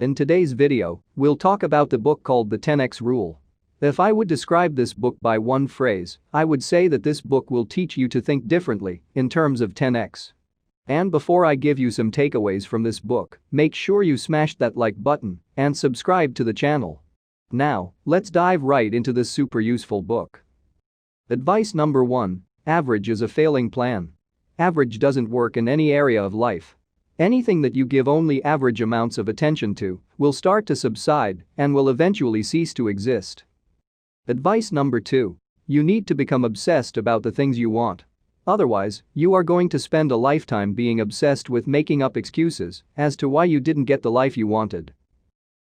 In today's video, we'll talk about the book called The 10x Rule. If I would describe this book by one phrase, I would say that this book will teach you to think differently in terms of 10x. And before I give you some takeaways from this book, make sure you smash that like button and subscribe to the channel. Now, let's dive right into this super useful book. Advice number 1: average is a failing plan. Average doesn't work in any area of life. Anything that you give only average amounts of attention to will start to subside and will eventually cease to exist. Advice number 2: you need to become obsessed about the things you want. Otherwise, you are going to spend a lifetime being obsessed with making up excuses as to why you didn't get the life you wanted.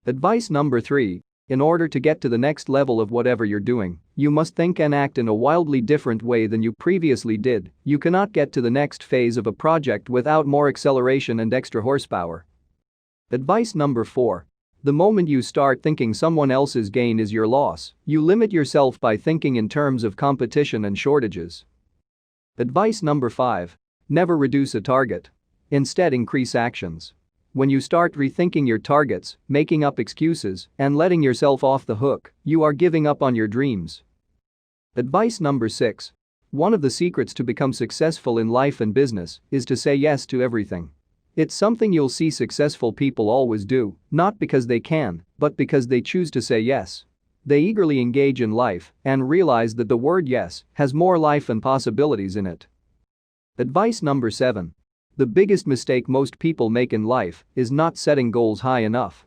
Advice number 3: in order to get to the next level of whatever you're doing, you must think and act in a wildly different way than you previously did. You cannot get to the next phase of a project without more acceleration and extra horsepower. Advice number 4: the moment you start thinking someone else's gain is your loss, you limit yourself by thinking in terms of competition and shortages. Advice number 5: never reduce a target. Instead, increase actions. When you start rethinking your targets, making up excuses, and letting yourself off the hook, you are giving up on your dreams. Advice number 6: one of the secrets to become successful in life and business is to say yes to everything. It's something you'll see successful people always do, not because they can, but because they choose to say yes. They eagerly engage in life and realize that the word yes has more life and possibilities in it. Advice number 7: the biggest mistake most people make in life is not setting goals high enough.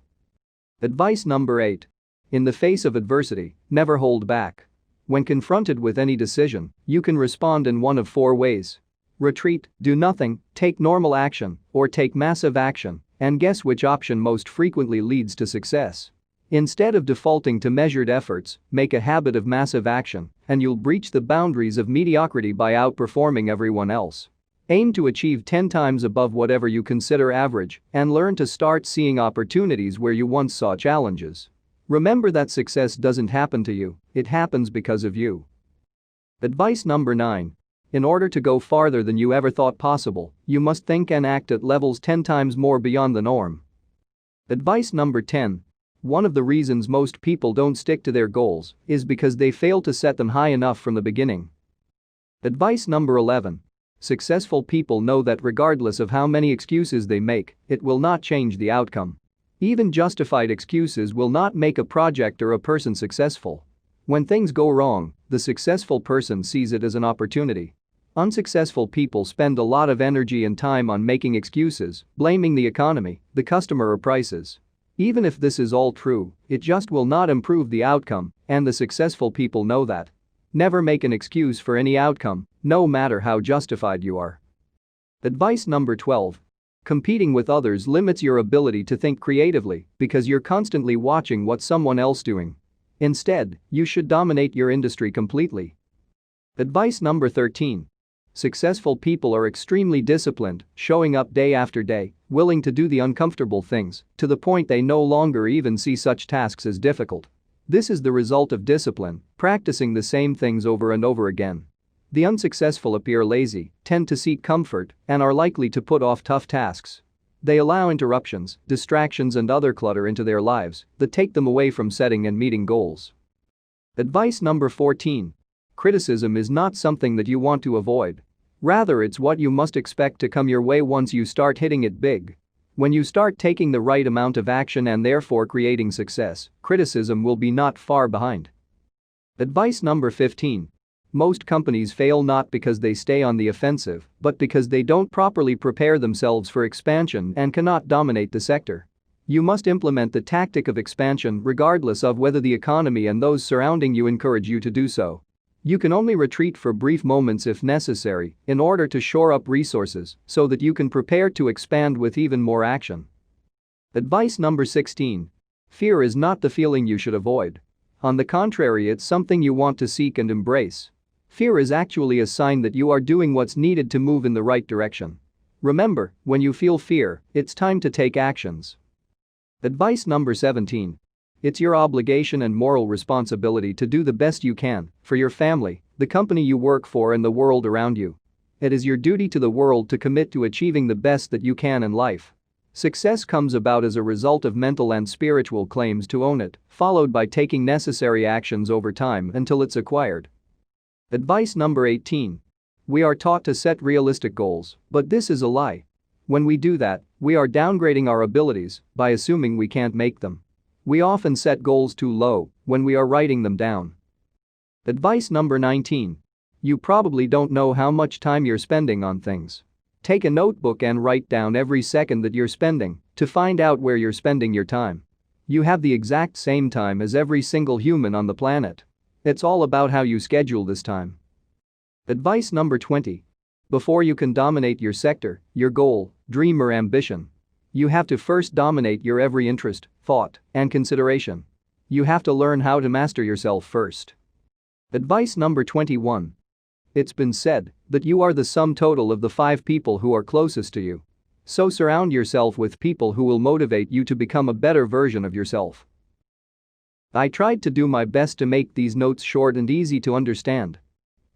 Advice number 8: in the face of adversity, never hold back. When confronted with any decision, you can respond in one of 4 ways: retreat, do nothing, take normal action, or take massive action, and guess which option most frequently leads to success. Instead of defaulting to measured efforts, make a habit of massive action, and you'll breach the boundaries of mediocrity by outperforming everyone else. Aim to achieve 10 times above whatever you consider average and learn to start seeing opportunities where you once saw challenges. Remember that success doesn't happen to you, it happens because of you. Advice number 9: in order to go farther than you ever thought possible, you must think and act at levels 10 times more beyond the norm. Advice number 10: one of the reasons most people don't stick to their goals is because they fail to set them high enough from the beginning. Advice number 11: successful people know that regardless of how many excuses they make, it will not change the outcome. Even justified excuses will not make a project or a person successful. When things go wrong, the successful person sees it as an opportunity. Unsuccessful people spend a lot of energy and time on making excuses, blaming the economy, the customer, or prices. Even if this is all true, it just will not improve the outcome, and the successful people know that. Never make an excuse for any outcome, no matter how justified you are. Advice number 12: competing with others limits your ability to think creatively because you're constantly watching what someone else doing. Instead, you should dominate your industry completely. Advice number 13: successful people are extremely disciplined, showing up day after day, willing to do the uncomfortable things, to the point they no longer even see such tasks as difficult. This is the result of discipline, practicing the same things over and over again. The unsuccessful appear lazy, tend to seek comfort, and are likely to put off tough tasks. They allow interruptions, distractions, and other clutter into their lives that take them away from setting and meeting goals. Advice number 14: criticism is not something that you want to avoid. Rather, it's what you must expect to come your way once you start hitting it big. When you start taking the right amount of action and therefore creating success, criticism will be not far behind. Advice number 15: most companies fail not because they stay on the offensive, but because they don't properly prepare themselves for expansion and cannot dominate the sector. You must implement the tactic of expansion regardless of whether the economy and those surrounding you encourage you to do so. You can only retreat for brief moments if necessary in order to shore up resources so that you can prepare to expand with even more action. Advice number 16: fear is not the feeling you should avoid. On the contrary, it's something you want to seek and embrace. Fear is actually a sign that you are doing what's needed to move in the right direction. Remember, when you feel fear, it's time to take actions. Advice number 17: it's your obligation and moral responsibility to do the best you can for your family, the company you work for, and the world around you. It is your duty to the world to commit to achieving the best that you can in life. Success comes about as a result of mental and spiritual claims to own it, followed by taking necessary actions over time until it's acquired. Advice number 18. We are taught to set realistic goals, but this is a lie. When we do that, we are downgrading our abilities by assuming we can't make them. We often set goals too low when we are writing them down. Advice number 19. You probably don't know how much time you're spending on things. Take a notebook and write down every second that you're spending to find out where you're spending your time. You have the exact same time as every single human on the planet. It's all about how you schedule this time. Advice number 20. Before you can dominate your sector, your goal, dream or ambition, you have to first dominate your every interest, thought, and consideration. You have to learn how to master yourself first. Advice number 21. It's been said that you are the sum total of the 5 people who are closest to you. So surround yourself with people who will motivate you to become a better version of yourself. I tried to do my best to make these notes short and easy to understand.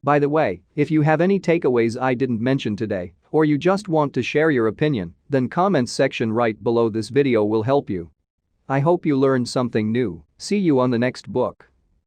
By the way, if you have any takeaways I didn't mention today, or you just want to share your opinion, then comments section right below this video will help you. I hope you learned something new. See you on the next book.